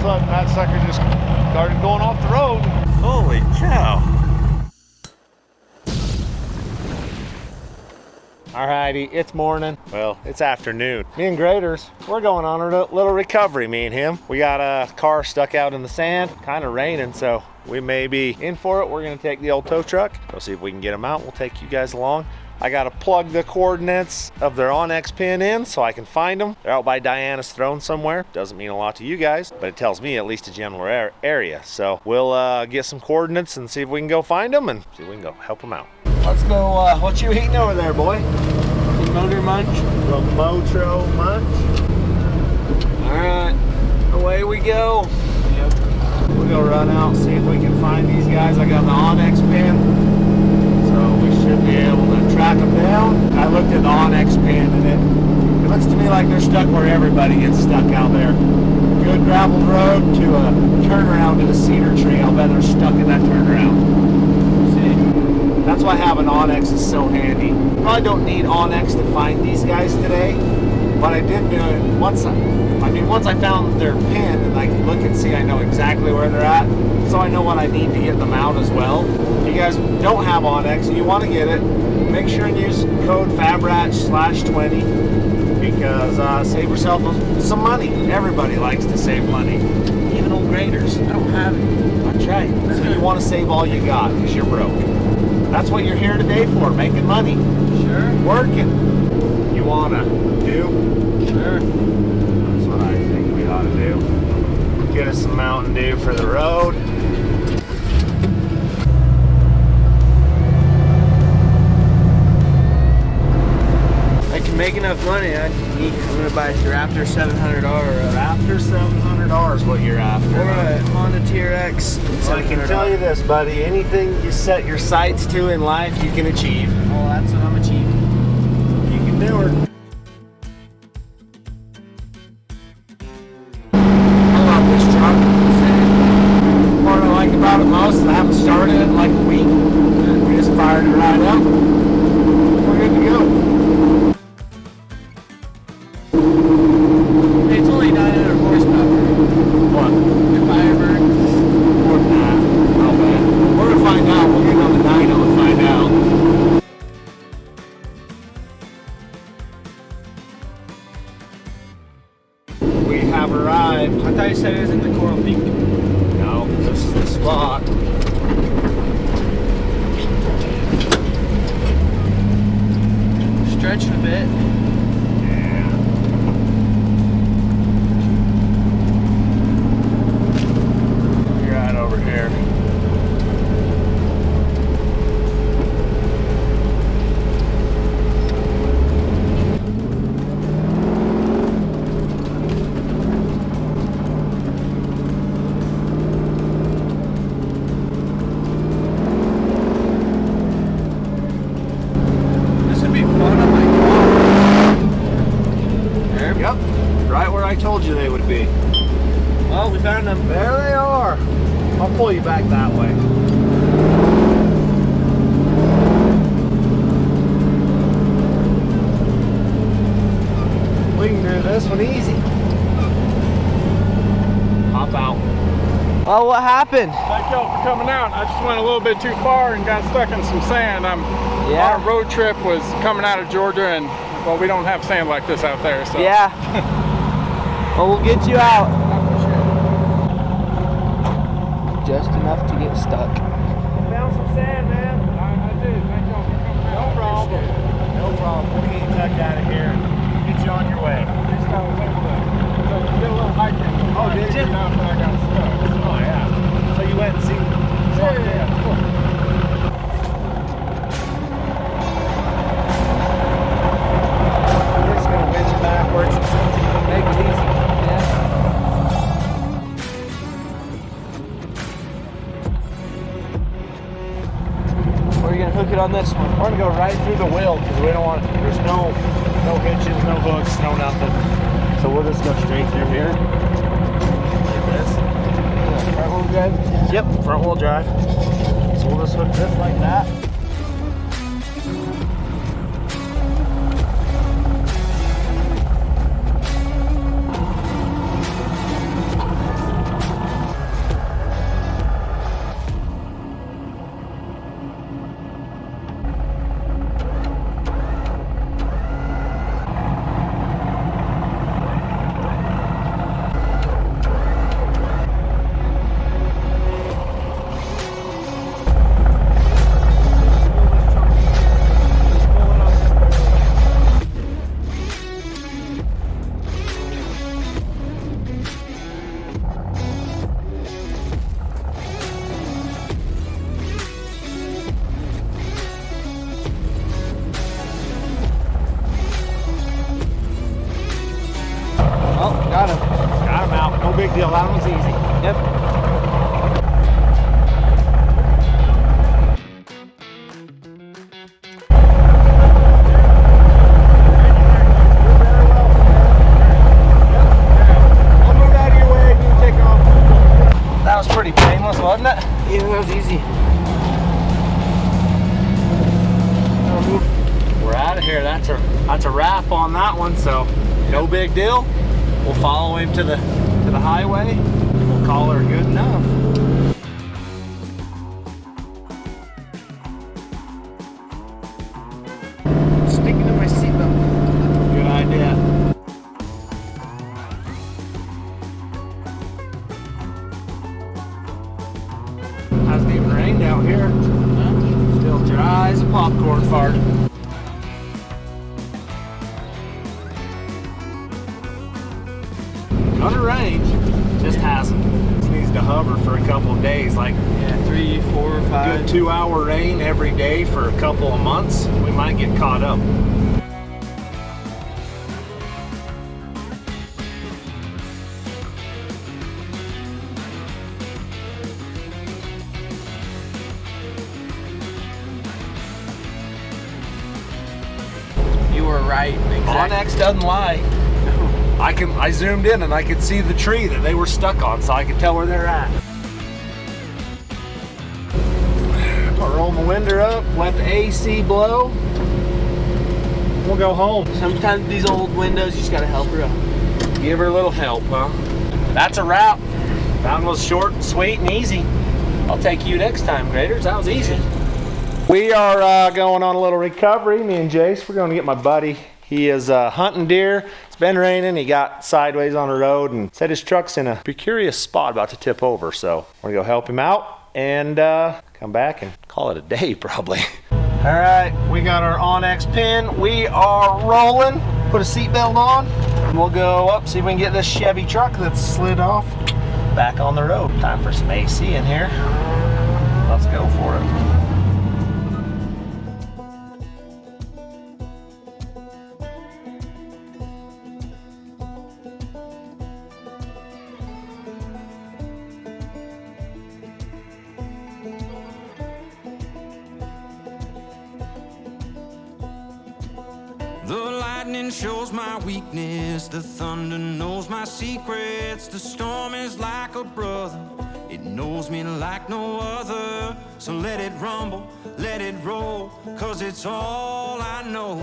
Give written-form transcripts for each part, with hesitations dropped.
sudden that sucker just started going off the road. Holy cow. Alrighty, it's morning. Well, it's afternoon. Me and Graders, we're going on a little recovery, me and him. We got a car stuck out in the sand, kind of raining, so we may be in for it. We're gonna take the old tow truck. We'll see if we can get them out. We'll take you guys along. I gotta plug the coordinates of their Onx pin in so I can find them. They're out by Diana's throne somewhere. Doesn't mean a lot to you guys, but it tells me at least a general area. So we'll get some coordinates and see if we can go find them and see if we can go help them out. Let's go, what you eating over there, boy? Motor munch. The Motro munch. All right, away we go. Yep. We'll go run out, see if we can find these guys. I got the Onx pin, so we should be able to track them down. I looked at the Onx pin and it looks to me like they're stuck where everybody gets stuck out there. Good gravel road to a turnaround to the cedar tree. I'll bet they're stuck in that turnaround. That's why having Onx is so handy. Probably don't need Onx to find these guys today, but I did do it once I found their pin and I can look and see, I know exactly where they're at, so I know when I need to get them out as well. If you guys don't have Onx and you want to get it, make sure and use code fabrats/20 because save yourself some money. Everybody likes to save money, even old graders. I don't have it. That's right. So you want to save all you got because you're broke. That's what you're here today for, making money. Sure. Working. You wanna do? Sure. That's what I think we ought to do. Get us some Mountain Dew for the road. I can make enough money. I'm gonna buy a Raptor $700. Raptor $700, what you're after. Or a Honda TRX. Well, I can tell you this, buddy. Anything you set your sights to in life, you can achieve. Oh, that's what I'm achieving. You can do it. I love this truck. What I like about it most is I haven't started it in like a week. We just fired it right up. We're good to go. It's only 900 horsepower. What? The Firebird. More than that. Not bad. We're gonna find out. We'll get on the dyno and find out. We have arrived. I thought you said it was in the Coral Peak. No, this is the spot. Stretching a bit. Over here. This would be fun on my car. Yep, right where I told you they would be. Well, we found them. There they are. I'll pull you back that way. We can do this one easy. Hop out. Oh, what happened? Thank y'all for coming out. I just went a little bit too far and got stuck in some sand. Our road trip was coming out of Georgia, and well, we don't have sand like this out there. So Yeah. Well, we'll get you out. Just enough to get stuck. Found some sand, man. I did. Thank y'all for coming out. No problem. No problem. We'll get you tucked out of here and get you on your way. Just got a little hiking. Oh, did you? After I got stuck. Oh, yeah. So you went and see? Yeah. Cool. We're just gonna winch it backwards. Make it easy. Where are you gonna hook it on this one? We're gonna go right through the wheel because we don't want. There's no hitches, no hooks, no nothing. So we'll just go straight through here. Like this. Front wheel drive? Yep, front wheel drive. So we'll just hook this like that. was easy. Yep. That was pretty painless, wasn't it? Yeah, that was easy. We're out of here. That's a wrap on that one. So no big deal. We'll follow him to the highway. We'll call her good enough. Sticking to my seatbelt. Good idea. Hasn't even rained out here. Still dry as a popcorn fart. Gonna rain, just hasn't. Just needs to hover for a couple of days, like 3, 4, 5. good 2-hour rain every day for a couple of months. We might get caught up. You were right. Exactly. Onx doesn't lie. I zoomed in and I could see the tree that they were stuck on, so I could tell where they're at. I'll roll my window up, let the AC blow. We'll go home. Sometimes these old windows, you just gotta help her up. Give her a little help, huh? That's a wrap. That one was short, sweet, and easy. I'll take you next time, graders. That was easy. We are going on a little recovery, me and Jace. We're going to get my buddy. He is hunting deer. It's been raining. He got sideways on the road and said his truck's in a precarious spot about to tip over. So we're going to go help him out and come back and call it a day probably. All right, we got our Onx pin. We are rolling. Put a seatbelt on and we'll go up, see if we can get this Chevy truck that's slid off back on the road. Time for some AC in here. Let's go for it. The lightning shows my weakness, the thunder knows my secrets. The storm is like a brother, it knows me like no other. So let it rumble, let it roll, 'cause it's all I know.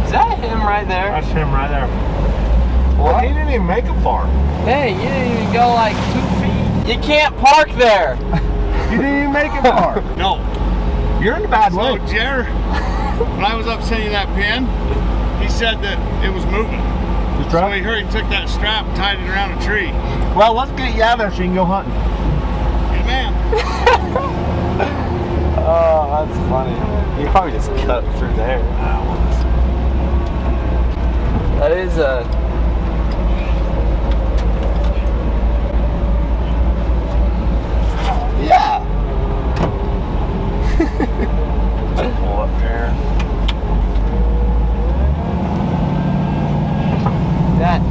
Is that him right there? That's him right there. Well, he didn't even make it far. Hey, you didn't even go like 2 feet. You can't park there. You didn't even make it far. No. You're in a bad way. So, Jer, when I was up sending that pin, he said that it was moving. So he hurried, took that strap, and tied it around a tree. Well, let's get you out of there so you can go hunting. Hey, man. Oh, that's funny. You probably just cut through there. That is a... Yeah. Pull up there. That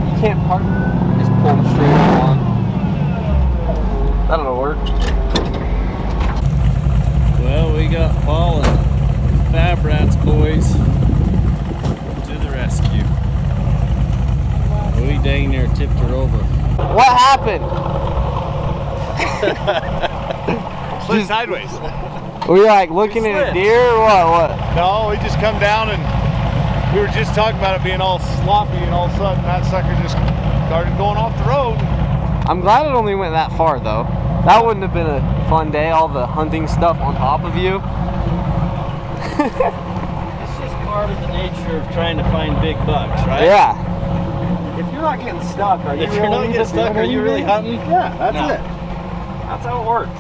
you can't park. Just pull them straight on. That'll work. Well, we got Paul and Fab Rats boys to the rescue. We dang near tipped her over. What happened? Slid sideways. Were you like looking at a deer or what? No, we just come down and we were just talking about it being all sloppy, and all of a sudden that sucker just started going off the road. I'm glad it only went that far though. That wouldn't have been a fun day, all the hunting stuff on top of you. It's just part of the nature of trying to find big bucks, right? Yeah. If you're not getting stuck, are you If you're not getting stuck, are you really hunting? Yeah, that's No. it. That's how it works.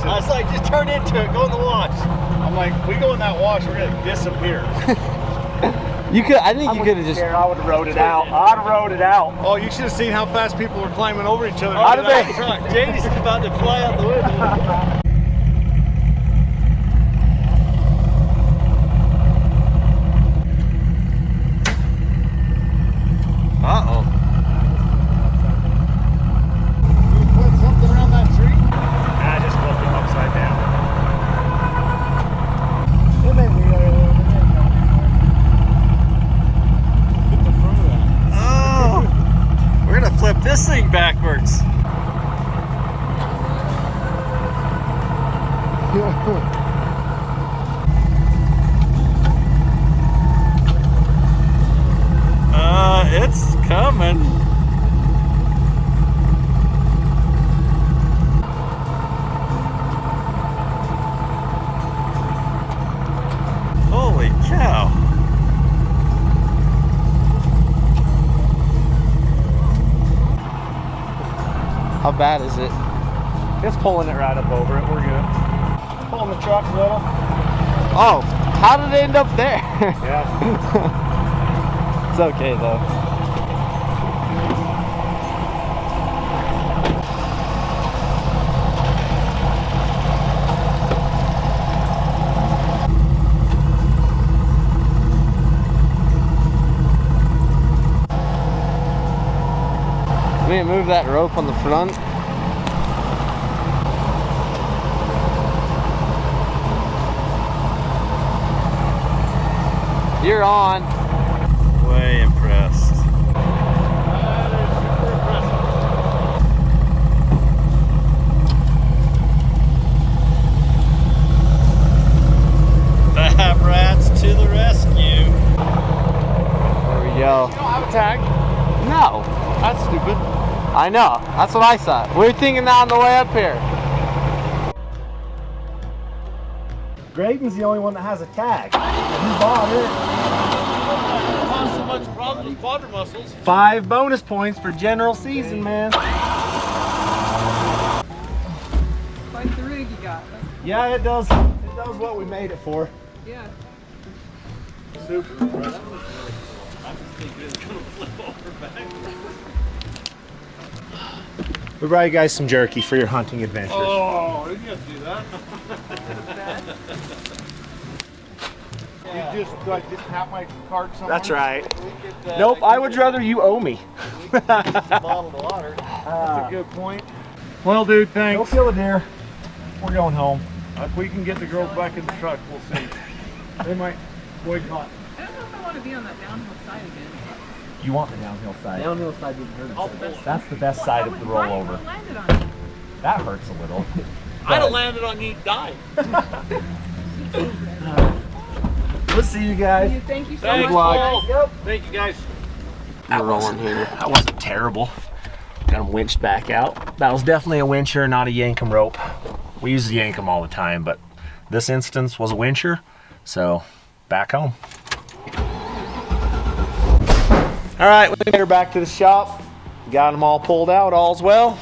I was like, just turn into it, go in the wash. I'm like, we go in that wash, we're gonna disappear. You could. I think you could have just. I would have rode it out. I'd have rode it out. Oh, you should have seen how fast people were climbing over each other. I'd have been. Jady's about to fly out the window. shorts. It's coming. Holy cow. How bad is it? It's pulling it right up over it. We're good. Pulling the truck a little. Oh, how did it end up there? Yeah. It's okay though. We didn't move that rope on the front. You're on. Way impressed. Fab Rats to the rescue. There we go. You don't have a tag? No. That's stupid. I know. That's what I thought. We were thinking that on the way up here. Graydon's the only one that has a tag. He bought it. Caused so much problem with quadri muscles. 5 bonus points for general season, man. Like the rig you got. Yeah, it does. It does what we made it for. Yeah. Super impressive. We brought you guys some jerky for your hunting adventures. Oh, didn't you have to do that? You just didn't have my card somewhere? That's right. Nope, I would rather you owe me. Bottled water. That's a good point. Well, dude, Go thanks. kill a deer. We're going home. If we can get the girls back in the truck, we'll see. They might boycott. I don't know if I want to be on that downhill side again. You want the downhill side. Downhill side didn't hurt. That's the best side of the rollover. I landed on it. That hurts a little. I'd have landed on you, died. We'll see you guys. Thank you so Thanks, much. Paul. Yep. Thank you, guys. We're rolling here. That wasn't terrible. Got them winched back out. That was definitely a wincher, not a Yankum rope. We use the Yankum all the time, but this instance was a wincher, so back home. All right, we made her back to the shop. Got them all pulled out, all's well.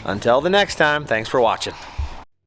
Until the next time, thanks for watching.